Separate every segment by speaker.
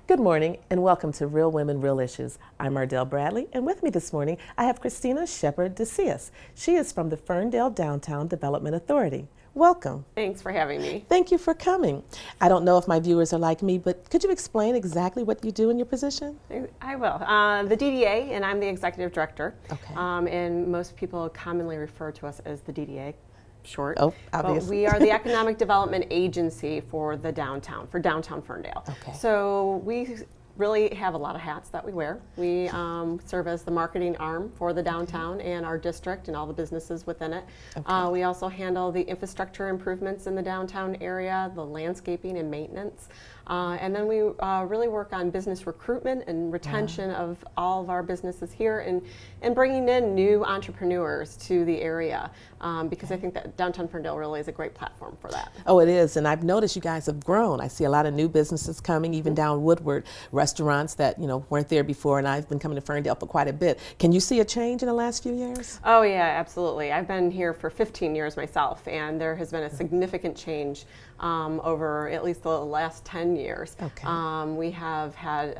Speaker 1: Good morning and welcome to Real Women, Real Issues. I'm Ardell Bradley, and with me this morning I have Christina Shepard DeCias. She is from the Ferndale Downtown Development Authority. Welcome.
Speaker 2: Thanks for having me.
Speaker 1: Thank you for coming. I don't know if my viewers are like me, but could you explain exactly what you do in your position?
Speaker 2: I will. The DDA, and I'm the executive director.
Speaker 1: Okay.
Speaker 2: And most people commonly refer to us as the DDA. Short.
Speaker 1: Oh,
Speaker 2: But
Speaker 1: obviously.
Speaker 2: we are the economic development agency for the downtown, for downtown Ferndale.
Speaker 1: Okay.
Speaker 2: So we really have a lot of hats that we wear. We serve as the marketing arm for the downtown and our district and all the businesses within it.
Speaker 1: Okay.
Speaker 2: We also handle the infrastructure improvements in the downtown area, the landscaping and maintenance. And then we really work on business recruitment and retention of all of our businesses here and bringing in new entrepreneurs to the area because I think that downtown Ferndale really is a great platform for that.
Speaker 1: Oh, it is, and I've noticed you guys have grown. I see a lot of new businesses coming, even down Woodward, restaurants that weren't there before, and I've been coming to Ferndale for quite a bit. Can you see a change in the last few years?
Speaker 2: Oh yeah, absolutely. I've been here for 15 years myself, and there has been a significant change over at least the last 10 years.
Speaker 1: Okay.
Speaker 2: We have had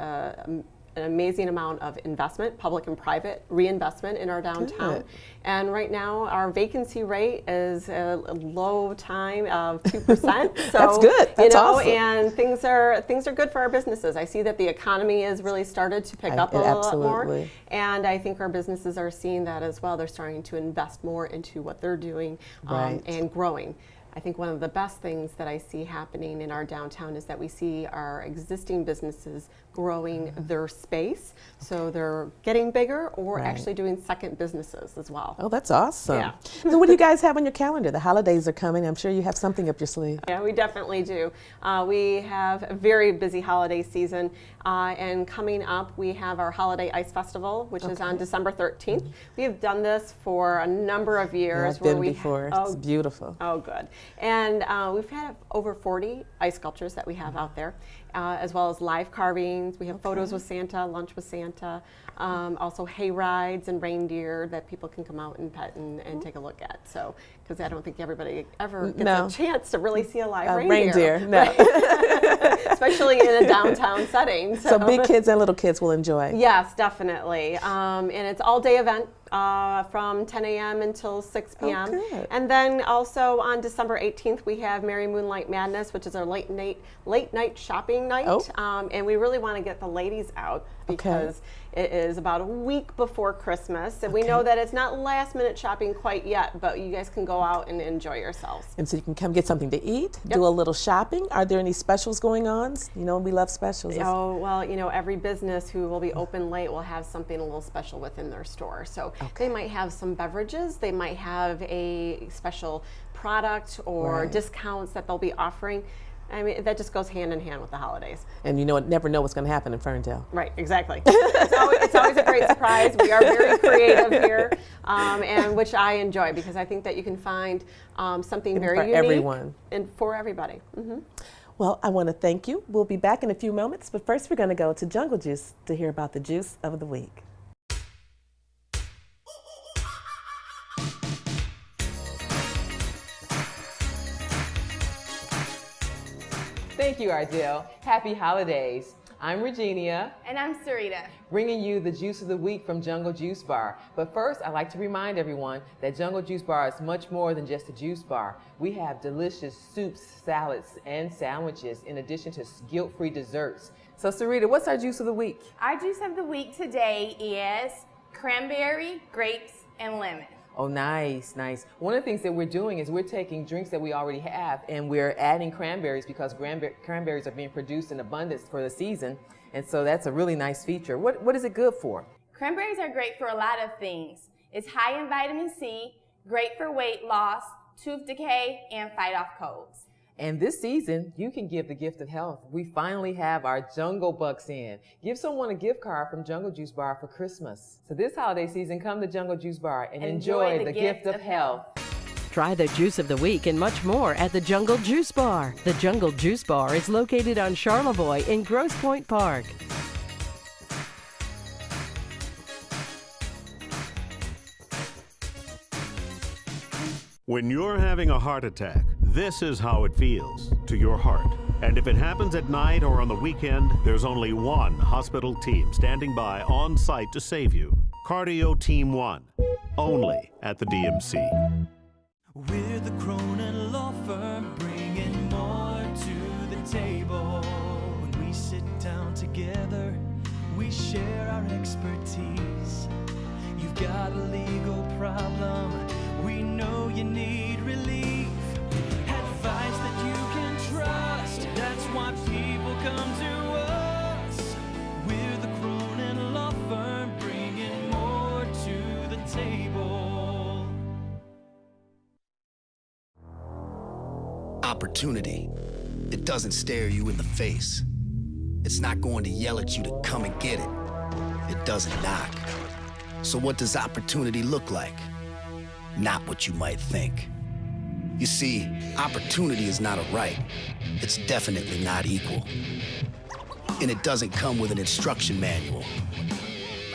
Speaker 2: an amazing amount of investment, public and private reinvestment in our downtown.
Speaker 1: Good.
Speaker 2: And right now our vacancy rate is a low time of 2%. So
Speaker 1: That's good. That's awesome.
Speaker 2: And things are good for our businesses. I see that the economy has really started to pick up a lot more.
Speaker 1: Absolutely.
Speaker 2: And I think our businesses are seeing that as well. They're starting to invest more into what they're doing
Speaker 1: Right.
Speaker 2: and growing. I think one of the best things that I see happening in our downtown is that we see our existing businesses growing their space. So they're getting bigger or
Speaker 1: Right.
Speaker 2: actually doing second businesses as well.
Speaker 1: Oh, that's awesome.
Speaker 2: Yeah.
Speaker 1: So what do you guys have on your calendar? The holidays are coming. I'm sure you have something up your sleeve.
Speaker 2: Yeah, we definitely do. We have a very busy holiday season, and coming up we have our Holiday Ice Festival, which is on December 13th. We have done this for a number of years.
Speaker 1: I've been before. It's beautiful.
Speaker 2: Oh, good. And we've had over 40 ice sculptures that we have out there, as well as live carvings. We have photos with Santa, lunch with Santa, also hay rides and reindeer that people can come out and pet and take a look at. So, because I don't think everybody ever gets a chance to really see a live reindeer.
Speaker 1: No.
Speaker 2: Especially in a downtown setting.
Speaker 1: So big kids and little kids will enjoy.
Speaker 2: Yes, definitely. And it's all day event from 10 a.m. until 6 p.m.
Speaker 1: good.
Speaker 2: And then also on December 18th, we have Merry Moonlight Madness, which is our late night shopping night. And we really want to get the ladies out because it is about a week before Christmas. And we know that it's not last minute shopping quite yet, but you guys can go out and enjoy yourselves.
Speaker 1: And so you can come get something to eat, do a little shopping. Are there any specials going on? You know, we love specials.
Speaker 2: Oh, well, every business who will be open late will have something a little special within their store. So they might have some beverages, they might have a special product or discounts that they'll be offering. I mean, that just goes hand in hand with the holidays.
Speaker 1: And never know what's going to happen in Ferndale.
Speaker 2: Right, exactly. It's always a great surprise. We are very creative here, and which I enjoy because I think that you can find something very unique
Speaker 1: everyone.
Speaker 2: And for everybody. Mm-hmm.
Speaker 1: Well, I want to thank you. We'll be back in a few moments, but first we're going to go to Jungle Juice to hear about the juice of the week.
Speaker 3: Thank you, Ardell. Happy holidays. I'm Regina.
Speaker 4: And I'm Sarita.
Speaker 3: Bringing you the juice of the week from Jungle Juice Bar. But first, I'd like to remind everyone that Jungle Juice Bar is much more than just a juice bar. We have delicious soups, salads, and sandwiches, in addition to guilt-free desserts. So, Sarita, what's our juice of the week?
Speaker 4: Our juice of the week today is cranberry, grapes, and lemon.
Speaker 3: Oh, nice, nice. One of the things that we're doing is we're taking drinks that we already have and we're adding cranberries because cranberries are being produced in abundance for the season. And so that's a really nice feature. What is it good for?
Speaker 4: Cranberries are great for a lot of things. It's high in vitamin C, great for weight loss, tooth decay, and fight off colds.
Speaker 3: And this season, you can give the gift of health. We finally have our Jungle Bucks in. Give someone a gift card from Jungle Juice Bar for Christmas. So this holiday season, come to Jungle Juice Bar and enjoy the gift of health.
Speaker 5: Try the juice of the week and much more at the Jungle Juice Bar. The Jungle Juice Bar is located on Charlevoix in Grosse Pointe Park.
Speaker 6: When you're having a heart attack, this is how it feels to your heart. And if it happens at night or on the weekend, there's only one hospital team standing by on site to save you. Cardio Team 1, only at the DMC.
Speaker 7: We're the Cronin Law Firm, bringing more to the table. When we sit down together, we share our expertise. You've got a legal problem, we know you need relief. Advice that you can trust, that's why people come to us. We're the Cronin Law Firm, bringing more to the table.
Speaker 8: Opportunity. It doesn't stare you in the face. It's not going to yell at you to come and get it. It doesn't knock. So what does opportunity look like? Not what you might think. You see, opportunity is not a right. It's definitely not equal. And it doesn't come with an instruction manual.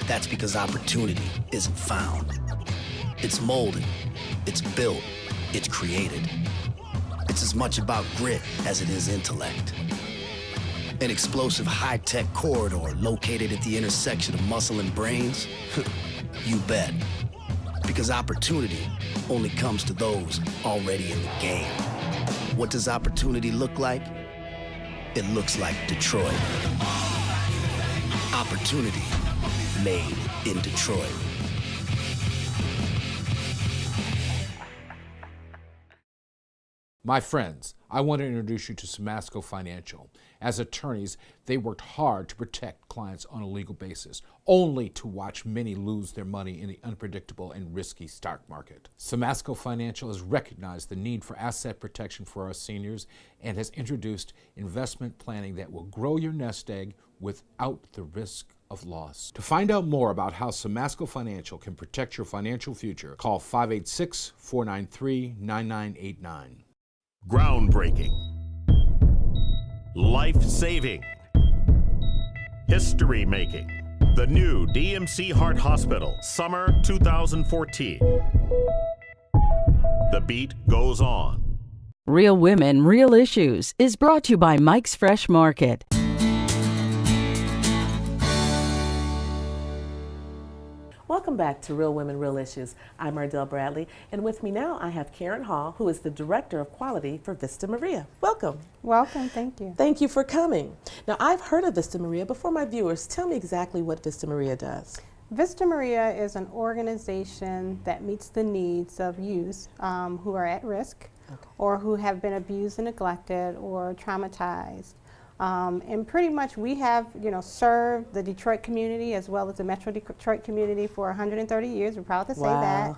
Speaker 8: That's because opportunity isn't found. It's molded, it's built, it's created. It's as much about grit as it is intellect. An explosive high-tech corridor located at the intersection of muscle and brains? You bet. Because opportunity only comes to those already in the game. What does opportunity look like? It looks like Detroit. Opportunity made in Detroit.
Speaker 9: My friends, I want to introduce you to Samasco Financial. As attorneys, they worked hard to protect clients on a legal basis, only to watch many lose their money in the unpredictable and risky stock market. Samasco Financial has recognized the need for asset protection for our seniors and has introduced investment planning that will grow your nest egg without the risk of loss. To find out more about how Samasco Financial can protect your financial future, call 586-493-9989.
Speaker 6: Groundbreaking, life-saving, history-making. The new DMC Heart Hospital, summer 2014. The beat goes on.
Speaker 5: Real Women, Real Issues is brought to you by Mike's Fresh Market.
Speaker 1: Welcome back to Real Women, Real Issues. I'm Ardell Bradley, and with me now I have Karen Hall, who is the Director of Quality for Vista Maria. Welcome.
Speaker 10: Welcome, thank you.
Speaker 1: Thank you for coming. Now, I've heard of Vista Maria, but for my viewers, tell me exactly what Vista Maria does.
Speaker 10: Vista Maria is an organization that meets the needs of youth who are at risk or who have been abused and neglected or traumatized. And pretty much we have, served the Detroit community as well as the Metro Detroit community for 130 years. We're proud to say that.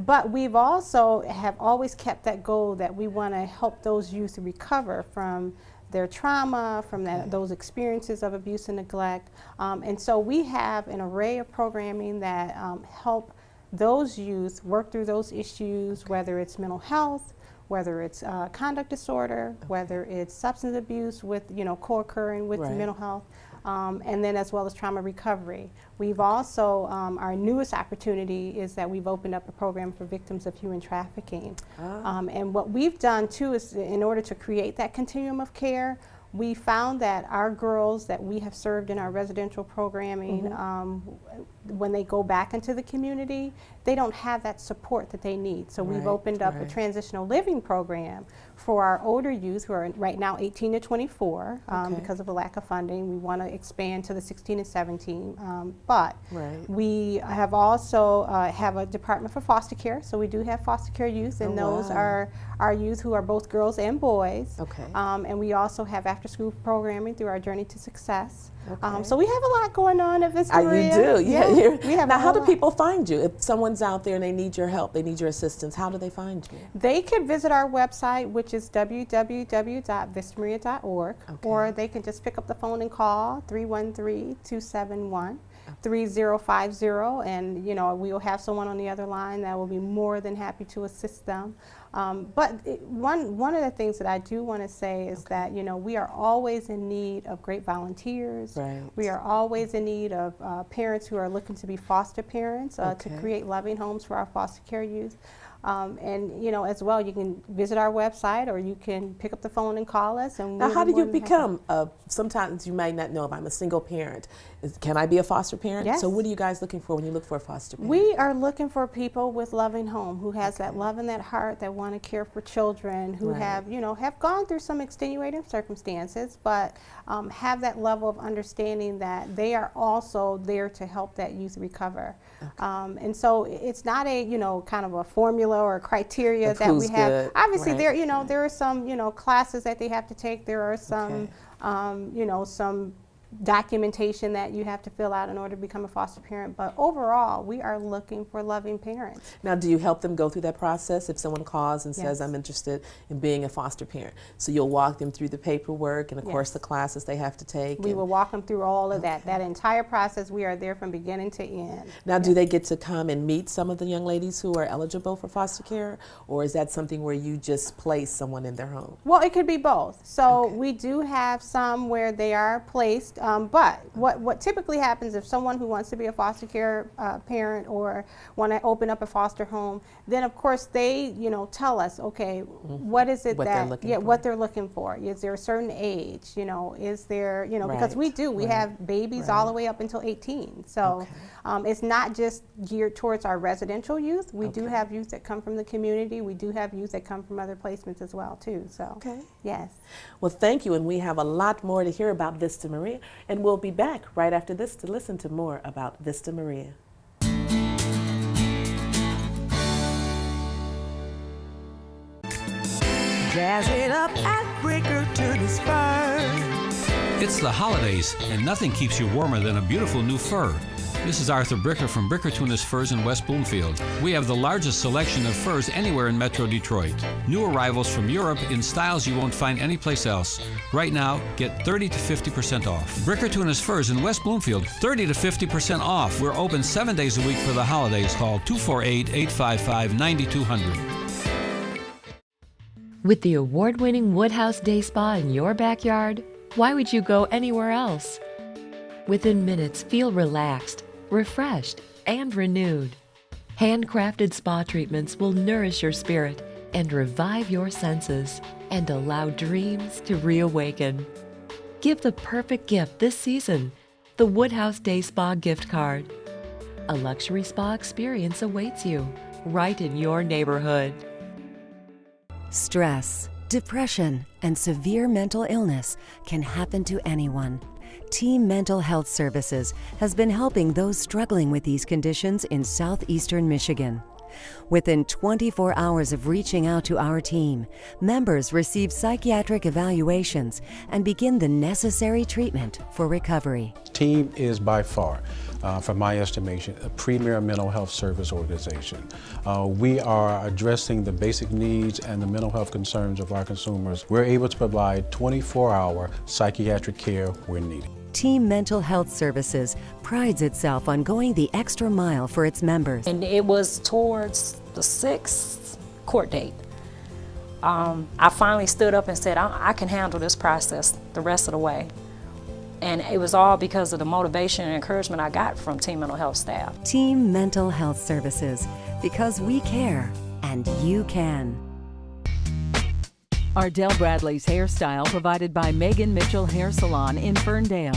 Speaker 10: But we've also have always kept that goal that we want to help those youth recover from their trauma, from those experiences of abuse and neglect. And so we have an array of programming that help those youth work through those issues, whether it's mental health, whether it's conduct disorder, whether it's substance abuse with, co-occurring with mental health, and then as well as trauma recovery. We've also, our newest opportunity is that we've opened up a program for victims of human trafficking. And what we've done too is, in order to create that continuum of care, we found that our girls that we have served in our residential programming, when they go back into the community, they don't have that support that they need. So we've opened up a transitional living program for our older youth who are right now 18 to 24 because of a lack of funding. We want to expand to the 16 and 17. But we have also have a department for foster care. So we do have foster care youth, and those are our youth who are both girls and boys. And we also have after-school programming through our Journey to Success. So we have a lot going on at Vista Maria.
Speaker 1: You do,
Speaker 10: yeah. We have
Speaker 1: now, how do people find you? If someone's out there and they need your help, they need your assistance, how do they find you?
Speaker 10: They can visit our website, which is www.vistamaria.org, or they can just pick up the phone and call 313-271-3050, and we will have someone on the other line that will be more than happy to assist them. But one of the things that I do want to say is that we are always in need of great volunteers. We are always in need of parents who are looking to be foster parents to create loving homes for our foster care youth. And you know, as well, you can visit our website, or you can pick up the phone and call us. And
Speaker 1: Now,
Speaker 10: we're
Speaker 1: how do you
Speaker 10: more than happy.
Speaker 1: become, sometimes you might not know if I'm a single parent. Can I be a foster parent?
Speaker 10: Yes.
Speaker 1: So what are you guys looking for when you look for a foster parent?
Speaker 10: We are looking for people with loving home, who has that love and that heart, that want to care for children, who
Speaker 1: Right.
Speaker 10: have, you know, have gone through some extenuating circumstances, but have that level of understanding that they are also there to help that youth recover. And so it's not a, you know, kind of a formula or a criteria
Speaker 1: Of
Speaker 10: that we
Speaker 1: who's
Speaker 10: have.
Speaker 1: good,
Speaker 10: Obviously,
Speaker 1: right.
Speaker 10: there, you know, there are some, you know, classes that they have to take. There are some,
Speaker 1: Okay.
Speaker 10: you know, some documentation that you have to fill out in order to become a foster parent. But overall, we are looking for loving parents.
Speaker 1: Now, do you help them go through that process if someone calls and says,
Speaker 10: Yes.
Speaker 1: I'm interested in being a foster parent? So you'll walk them through the paperwork and, of course,
Speaker 10: Yes.
Speaker 1: the classes they have to take.
Speaker 10: We
Speaker 1: and-
Speaker 10: will walk them through all of that. That entire process, we are there from beginning to end.
Speaker 1: Now, do they get to come and meet some of the young ladies who are eligible for foster care? Or is that something where you just place someone in their home?
Speaker 10: Well, it could be both. So
Speaker 1: Okay.
Speaker 10: we do have some where they are placed, but what typically happens if someone who wants to be a foster care parent or want to open up a foster home, then of course they, you know, tell us, okay, what is it
Speaker 1: What they're
Speaker 10: that,
Speaker 1: looking
Speaker 10: yeah,
Speaker 1: for.
Speaker 10: what they're looking for. Is there a certain age, you know, is there, you know, because we
Speaker 1: Right,
Speaker 10: do, we
Speaker 1: right,
Speaker 10: have babies all the
Speaker 1: right.
Speaker 10: way up until 18. So
Speaker 1: Okay.
Speaker 10: it's not just geared towards our residential youth. We do
Speaker 1: Okay.
Speaker 10: have youth that come from the community. We do have youth that come from other placements as well too. So
Speaker 1: Okay.
Speaker 10: yes.
Speaker 1: Well, thank you, and we have a lot more to hear about Vista Maria, and we'll be back right after this to listen to more about Vista Maria.
Speaker 7: Jazz it up at Brinkerton Spur.
Speaker 11: It's the holidays, and nothing keeps you warmer than a beautiful new fur. This is Arthur Bricker from Bricker Tunis Furs in West Bloomfield. We have the largest selection of furs anywhere in Metro Detroit. New arrivals from Europe in styles you won't find anyplace else. Right now, get 30 to 50% off. Bricker Tunis Furs in West Bloomfield, 30 to 50% off. We're open 7 days a week for the holidays. Call 248-855-9200.
Speaker 12: With the award-winning Woodhouse Day Spa in your backyard, why would you go anywhere else? Within minutes, feel relaxed, refreshed, and renewed. Handcrafted spa treatments will nourish your spirit and revive your senses and allow dreams to reawaken. Give the perfect gift this season, the Woodhouse Day Spa gift card. A luxury spa experience awaits you right in your neighborhood.
Speaker 13: Stress, depression, and severe mental illness can happen to anyone. Team Mental Health Services has been helping those struggling with these conditions in southeastern Michigan. Within 24 hours of reaching out to our team, members receive psychiatric evaluations and begin the necessary treatment for recovery.
Speaker 14: Team is by far, from my estimation, a premier mental health service organization. We are addressing the basic needs and the mental health concerns of our consumers. We're able to provide 24-hour psychiatric care when needed.
Speaker 13: Team Mental Health Services prides itself on going the extra mile for its members.
Speaker 15: And it was towards the 6th court date. I finally stood up and said, I can handle this process the rest of the way. And it was all because of the motivation and encouragement I got from Team Mental Health staff.
Speaker 13: Team Mental Health Services, because we care and you can.
Speaker 16: Ardell Bradley's hairstyle provided by Megan Mitchell Hair Salon in Ferndale.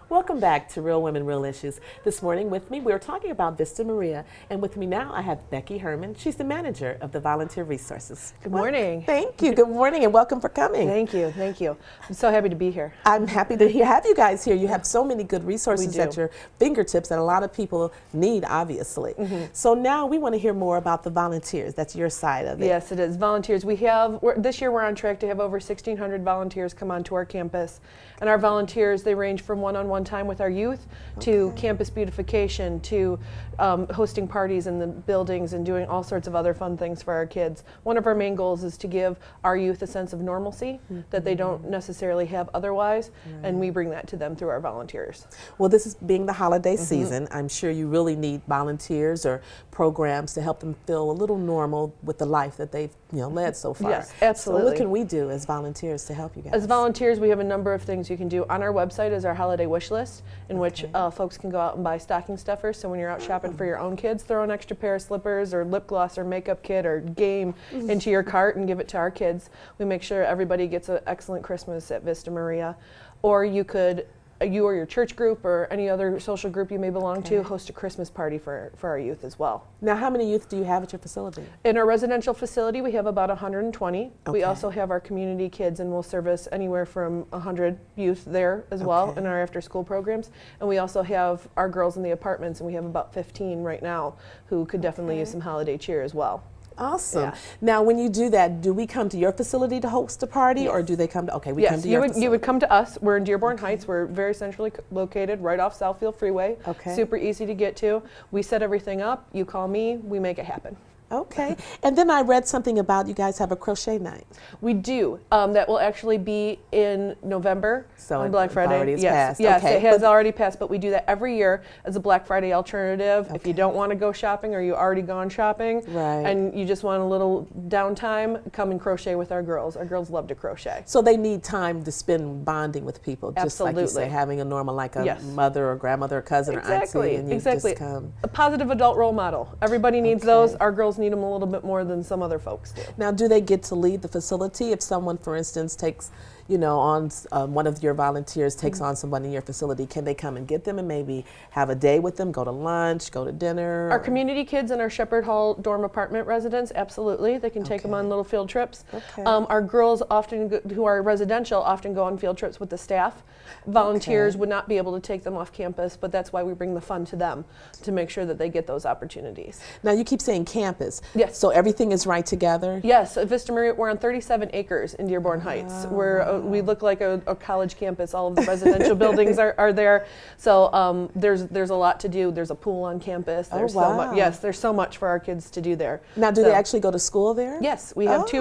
Speaker 1: Welcome back to Real Women, Real Issues. This morning with me, we're talking about Vista Maria, and with me now I have Becky Herman. She's the manager of the Volunteer Resources.
Speaker 17: Good morning.
Speaker 1: Thank you. Good morning, and welcome for coming.
Speaker 17: Thank you. Thank you. I'm so happy to be here.
Speaker 1: I'm happy to have you guys here. You have so many good resources
Speaker 17: do.
Speaker 1: at your fingertips that a lot of people need, obviously. So now we want to hear more about the volunteers. That's your side of it.
Speaker 17: Yes, it is. Volunteers. This year we're on track to have over 1,600 volunteers come onto our campus. And our volunteers, they range from one-on-one time with our youth to campus beautification to hosting parties in the buildings and doing all sorts of other fun things for our kids. One of our main goals is to give our youth a sense of normalcy that they don't necessarily have otherwise, and we bring that to them through our volunteers.
Speaker 1: Well, this is being the holiday season. I'm sure you really need volunteers or programs to help them feel a little normal with the life that they've led so far.
Speaker 17: Yes, absolutely.
Speaker 1: So what can we do as volunteers to help you guys?
Speaker 17: As volunteers, we have a number of things you can do. On our website is our holiday wish list. list in which folks can go out and buy stocking stuffers. So when you're out shopping for your own kids, throw an extra pair of slippers or lip gloss or makeup kit or game into your cart and give it to our kids. We make sure everybody gets an excellent Christmas at Vista Maria. Or you could, you or your church group or any other social group you may belong to, host a Christmas party for our youth as well.
Speaker 1: Now, how many youth do you have at your facility?
Speaker 17: In our residential facility, we have about 120. We
Speaker 1: Okay.
Speaker 17: also have our community kids, and we'll service anywhere from 100 youth there as well in our after-school programs. And we also have our girls in the apartments, and we have about 15 right now who could definitely use some holiday cheer as well.
Speaker 1: Awesome.
Speaker 17: Yeah.
Speaker 1: Now, when you do that, do we come to your facility to host a party, or do they come to? Okay, we come to your facility.
Speaker 17: You would come to us. We're in Dearborn Heights. We're very centrally located, right off Southfield Freeway.
Speaker 1: Okay.
Speaker 17: Super easy to get to. We set everything up. You call me. We make it happen.
Speaker 1: Okay. And then I read something about you guys have a crochet night.
Speaker 17: We do. That will actually be in November
Speaker 1: So
Speaker 17: on Black
Speaker 1: it
Speaker 17: Friday.
Speaker 1: already has
Speaker 17: yes,
Speaker 1: passed.
Speaker 17: yes,
Speaker 1: Okay,
Speaker 17: it has
Speaker 1: but-
Speaker 17: already passed. But we do that every year as a Black Friday alternative. If you don't want to go shopping or you already gone shopping,
Speaker 1: Right.
Speaker 17: and you just want a little downtime, come and crochet with our girls. Our girls love to crochet.
Speaker 1: So they need time to spend bonding with people, just like you say,
Speaker 17: Absolutely.
Speaker 1: having a normal, like a
Speaker 17: Yes.
Speaker 1: mother or grandmother or cousin or auntie, and you
Speaker 17: exactly.
Speaker 1: just come.
Speaker 17: A positive adult role model. Everybody needs those. Our girls need them a little bit more than some other folks do.
Speaker 1: Now, do they get to leave the facility if someone, for instance, takes, you know, on one of your volunteers takes on someone in your facility? Can they come and get them and maybe have a day with them, go to lunch, go to dinner?
Speaker 17: Our community kids and our Shepherd Hall dorm apartment residents, absolutely. They can take them on little field trips.
Speaker 1: Okay.
Speaker 17: Our girls often, who are residential, often go on field trips with the staff. Volunteers would not be able to take them off campus, but that's why we bring the fun to them, to make sure that they get those opportunities.
Speaker 1: Now, you keep saying campus.
Speaker 17: Yes.
Speaker 1: So everything is right together?
Speaker 17: Yes, at Vista Maria, we're on 37 acres in Dearborn Heights. We look like a college campus. All of the residential buildings are there. So there's a lot to do. There's a pool on campus. There's so
Speaker 1: wow.
Speaker 17: much. Yes, there's so much for our kids to do there.
Speaker 1: Now, do they actually go to school there?
Speaker 17: Yes, we have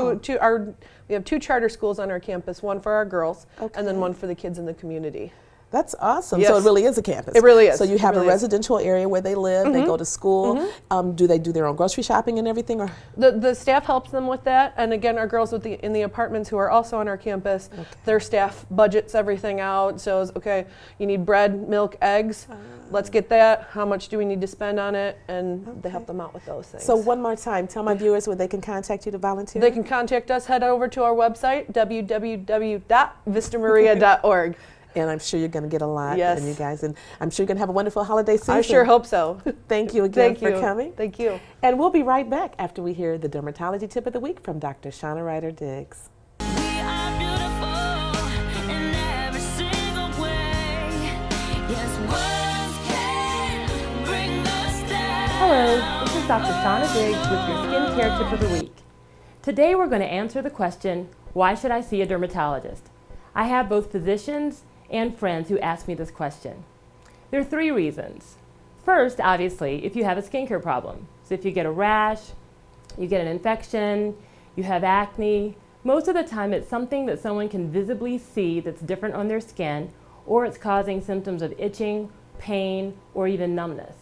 Speaker 17: we have two charter schools on our campus. One for our girls, and then one for the kids in the community.
Speaker 1: That's awesome.
Speaker 17: Yes.
Speaker 1: So it really is a campus.
Speaker 17: It really is.
Speaker 1: So you
Speaker 17: It
Speaker 1: have
Speaker 17: really
Speaker 1: a
Speaker 17: is.
Speaker 1: residential area where they live, they go to school. Do they do their own grocery shopping and everything? Or
Speaker 17: The staff helps them with that, and again, our girls in the apartments who are also on our campus, their staff budgets everything out. So it's, okay, you need bread, milk, eggs. Let's get that. How much do we need to spend on it? And they help them out with those things.
Speaker 1: So one more time, tell my viewers where they can contact you to volunteer.
Speaker 17: They can contact us. Head over to our website, www.vistamaria.org.
Speaker 1: And I'm sure you're going to get a lot.
Speaker 17: Yes.
Speaker 1: And you guys, and I'm sure you're going to have a wonderful holiday season.
Speaker 17: I sure hope so.
Speaker 1: Thank you again
Speaker 17: Thank
Speaker 1: for
Speaker 17: you.
Speaker 1: coming.
Speaker 17: Thank you.
Speaker 1: And we'll be right back after we hear the dermatology tip of the week from Dr. Shauna Ryder-Diggs.
Speaker 18: Hello, this is Dr. Shauna Diggs with your skincare tip of the week. Today we're going to answer the question, why should I see a dermatologist? I have both physicians and friends who ask me this question. There are 3 reasons. First, obviously, if you have a skincare problem. So if you get a rash, you get an infection, you have acne, most of the time it's something that someone can visibly see that's different on their skin, or it's causing symptoms of itching, pain, or even numbness.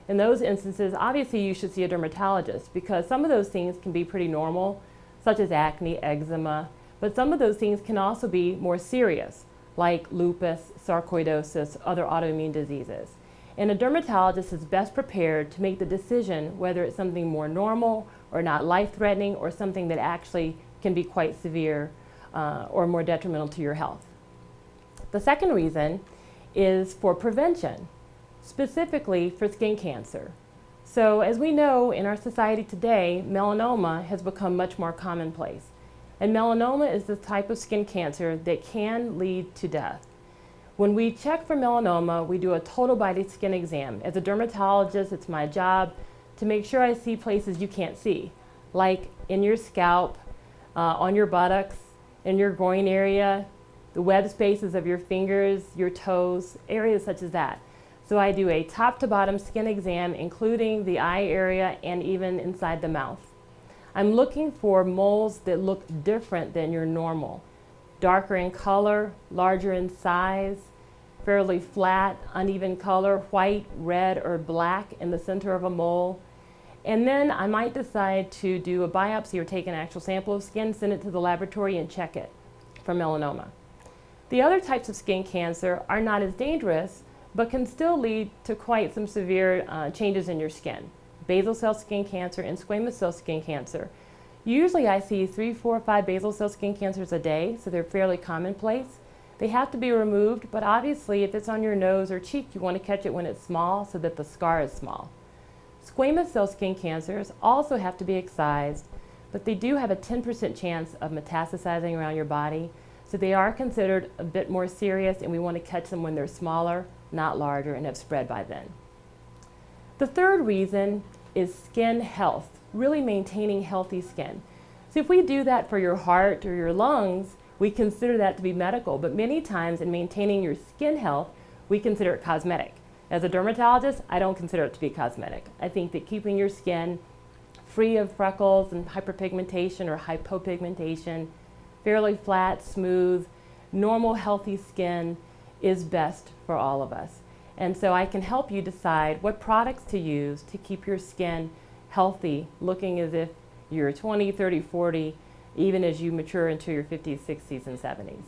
Speaker 18: In those instances, obviously you should see a dermatologist because some of those things can be pretty normal, such as acne, eczema, but some of those things can also be more serious, like lupus, sarcoidosis, other autoimmune diseases. And a dermatologist is best prepared to make the decision whether it's something more normal or not life-threatening or something that actually can be quite severe or more detrimental to your health. The second reason is for prevention, specifically for skin cancer. So as we know in our society today, melanoma has become much more commonplace. And melanoma is the type of skin cancer that can lead to death. When we check for melanoma, we do a total body skin exam. As a dermatologist, it's my job to make sure I see places you can't see, like in your scalp, on your buttocks, in your groin area, the web spaces of your fingers, your toes, areas such as that. So I do a top to bottom skin exam, including the eye area and even inside the mouth. I'm looking for moles that look different than your normal. Darker in color, larger in size, fairly flat, uneven color, white, red, or black in the center of a mole. And then I might decide to do a biopsy or take an actual sample of skin, send it to the laboratory and check it for melanoma. The other types of skin cancer are not as dangerous, but can still lead to quite some severe changes in your skin. Basal cell skin cancer and squamous cell skin cancer. Usually I see 3, 4, 5 basal cell skin cancers a day, so they're fairly commonplace. They have to be removed, but obviously if it's on your nose or cheek, you want to catch it when it's small so that the scar is small. Squamous cell skin cancers also have to be excised, but they do have a 10% chance of metastasizing around your body, so they are considered a bit more serious, and we want to catch them when they're smaller, not larger, and have spread by then. The third reason is skin health, really maintaining healthy skin. So if we do that for your heart or your lungs, we consider that to be medical, but many times in maintaining your skin health, we consider it cosmetic. As a dermatologist, I don't consider it to be cosmetic. I think that keeping your skin free of freckles and hyperpigmentation or hypopigmentation, fairly flat, smooth, normal, healthy skin is best for all of us. And so I can help you decide what products to use to keep your skin healthy, looking as if you're 20, 30, 40, even as you mature into your 50s, 60s, and 70s.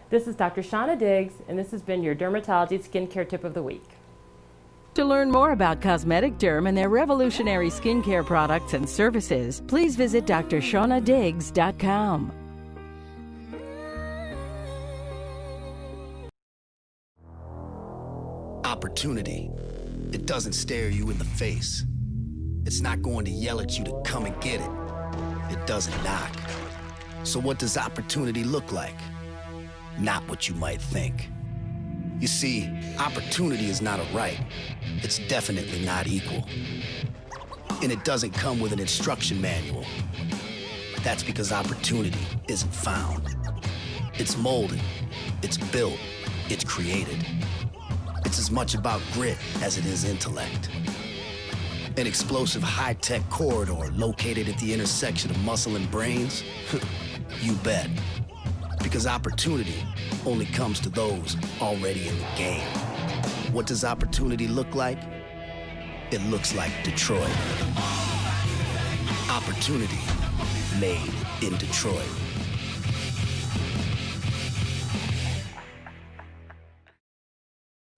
Speaker 18: This is Dr. Shauna Diggs, and this has been your Dermatology Skincare Tip of the Week.
Speaker 16: To learn more about Cosmetic Derm and their revolutionary skincare products and services, please visit drshaunadiggs.com.
Speaker 8: Opportunity. It doesn't stare you in the face. It's not going to yell at you to come and get it. It doesn't knock. So what does opportunity look like? Not what you might think. You see, opportunity is not a right. It's definitely not equal. And it doesn't come with an instruction manual. That's because opportunity isn't found. It's molded, it's built, it's created. It's as much about grit as it is intellect. An explosive high-tech corridor located at the intersection of muscle and brains? You bet. Because opportunity only comes to those already in the game. What does opportunity look like? It looks like Detroit. Opportunity made in Detroit.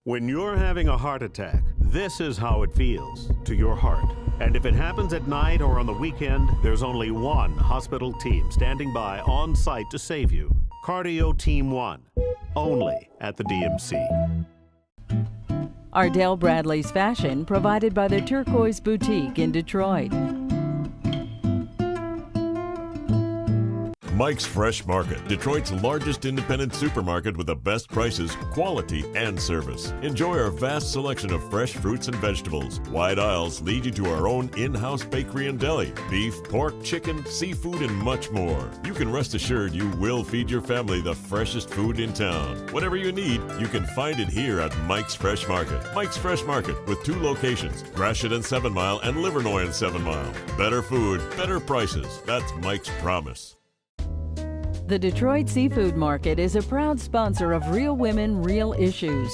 Speaker 6: When you're having a heart attack, this is how it feels to your heart. And if it happens at night or on the weekend, there's only one hospital team standing by on site to save you. Cardio Team 1, only at the DMC.
Speaker 16: Ardell Bradley's Fashion, provided by the Turquoise Boutique in Detroit.
Speaker 19: Mike's Fresh Market, Detroit's largest independent supermarket with the best prices, quality, and service. Enjoy our vast selection of fresh fruits and vegetables. Wide aisles lead you to our own in-house bakery and deli. Beef, pork, chicken, seafood, and much more. You can rest assured you will feed your family the freshest food in town. Whatever you need, you can find it here at Mike's Fresh Market. Mike's Fresh Market with 2 locations, Gratiot and 7 Mile and Livernois and 7 Mile. Better food, better prices. That's Mike's promise.
Speaker 16: The Detroit Seafood Market is a proud sponsor of Real Women, Real Issues.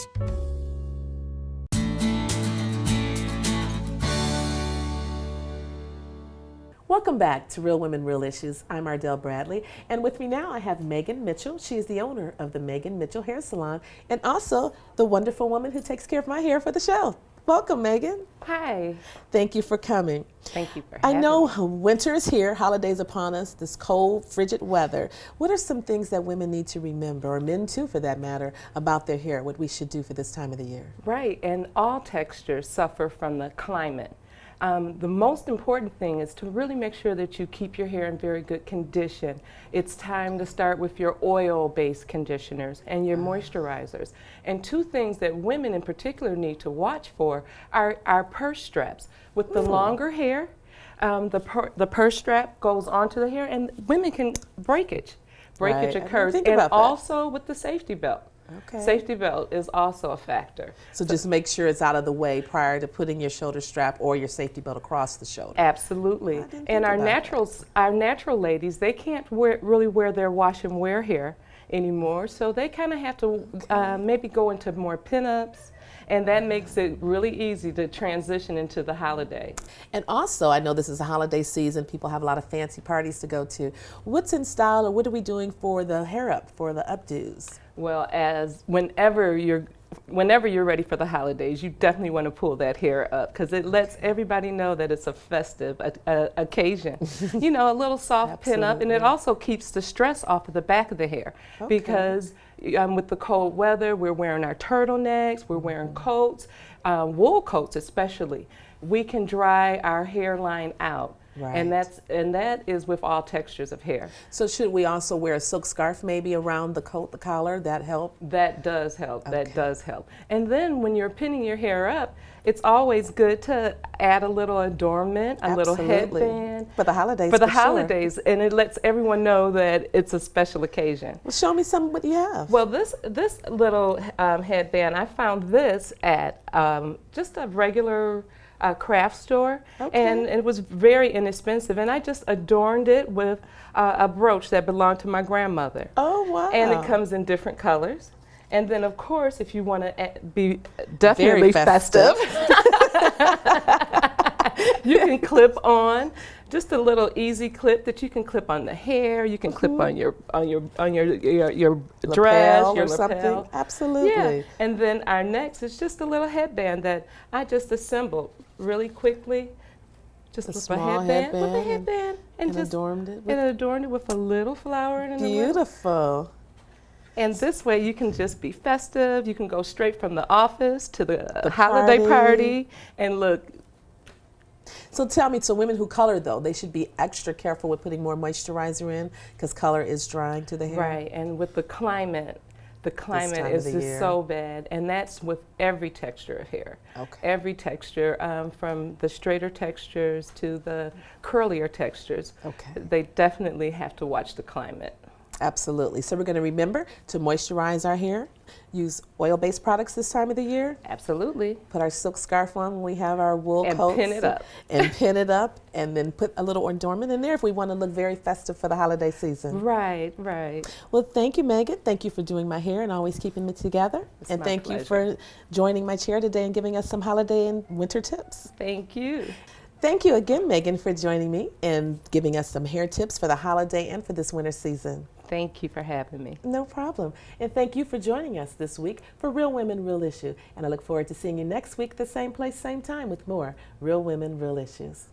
Speaker 1: Welcome back to Real Women, Real Issues. I'm Ardell Bradley, and with me now I have Megan Mitchell. She is the owner of the Megan Mitchell Hair Salon, and also the wonderful woman who takes care of my hair for the show. Welcome, Megan.
Speaker 20: Hi.
Speaker 1: Thank you for coming.
Speaker 20: Thank you for
Speaker 1: I
Speaker 20: having
Speaker 1: know
Speaker 20: me.
Speaker 1: winter is here, holidays upon us, this cold, frigid weather. What are some things that women need to remember, or men too for that matter, about their hair, what we should do for this time of the year?
Speaker 20: Right, and all textures suffer from the climate. The most important thing is to really make sure that you keep your hair in very good condition. It's time to start with your oil-based conditioners and your moisturizers. And 2 things that women in particular need to watch for are our purse straps. With the longer hair, the purse strap goes onto the hair, and women can breakage. Breakage
Speaker 1: Right. I didn't
Speaker 20: occurs,
Speaker 1: think
Speaker 20: and
Speaker 1: about that.
Speaker 20: also with the safety belt.
Speaker 1: Okay.
Speaker 20: Safety belt is also a factor.
Speaker 1: So just make sure it's out of the way prior to putting your shoulder strap or your safety belt across the shoulder.
Speaker 20: Absolutely. And our natural ladies, they can't really wear their wash and wear hair anymore, so they kind of have to maybe go into more pinups, and that makes it really easy to transition into the holiday.
Speaker 1: And also, I know this is a holiday season, people have a lot of fancy parties to go to. What's in style, or what are we doing for the hair up, for the updos?
Speaker 20: Well, as whenever you're whenever you're ready for the holidays, you definitely want to pull that hair up because it lets everybody know that it's a festive occasion. You know, a little soft pin up, and it also keeps the stress off of the back of the hair because with the cold weather, we're wearing our turtlenecks, we're wearing coats, wool coats especially. We can dry our hairline out.
Speaker 1: Right.
Speaker 20: And that is with all textures of hair.
Speaker 1: So should we also wear a silk scarf maybe around the coat, the collar? That help?
Speaker 20: That does help. Okay. That does help. And then when you're pinning your hair up, it's always good to add a little adornment, a little headband.
Speaker 1: For the holidays.
Speaker 20: For the holidays, and it lets everyone know that it's a special occasion.
Speaker 1: Well, show me some what you have.
Speaker 20: Well, this little headband, I found this at just a regular craft store, and it was very inexpensive, and I just adorned it with a brooch that belonged to my grandmother.
Speaker 1: Oh, wow.
Speaker 20: And it comes in different colors. And then, of course, if you want to be definitely festive, you can clip on just a little easy clip that you can clip on the hair. You can clip on your dress, your lapel.
Speaker 1: Something. Absolutely.
Speaker 20: Yeah. And then our next is just a little headband that I just assembled really quickly. Just with a headband, and just adorned it with a little flower in the middle.
Speaker 1: Beautiful.
Speaker 20: And this way you can just be festive. You can go straight from the office to the holiday party and look.
Speaker 1: So tell me, so women who color though, they should be extra careful with putting more moisturizer in because color is drying to the hair.
Speaker 20: Right, and with the climate is just so bad, and that's with every texture of hair. Okay. Every texture, from the straighter textures to the curlier textures. Okay. They definitely have to watch the climate.
Speaker 1: Absolutely. So we're going to remember to moisturize our hair, use oil-based products this time of the year.
Speaker 20: Absolutely.
Speaker 1: Put our silk scarf on when we have our wool coats.
Speaker 20: And pin it up.
Speaker 1: And pin it up, and then put a little adornment in there if we want to look very festive for the holiday season.
Speaker 20: Right, right.
Speaker 1: Well, thank you, Megan. Thank you for doing my hair and always keeping me together.
Speaker 20: It's
Speaker 1: and
Speaker 20: my
Speaker 1: thank
Speaker 20: pleasure.
Speaker 1: you for joining my chair today and giving us some holiday and winter tips.
Speaker 20: Thank you.
Speaker 1: Thank you again, Megan, for joining me and giving us some hair tips for the holiday and for this winter season.
Speaker 20: Thank you for having me.
Speaker 1: No problem. And thank you for joining us this week for Real Women, Real Issue. And I look forward to seeing you next week, the same place, same time, with more Real Women, Real Issues.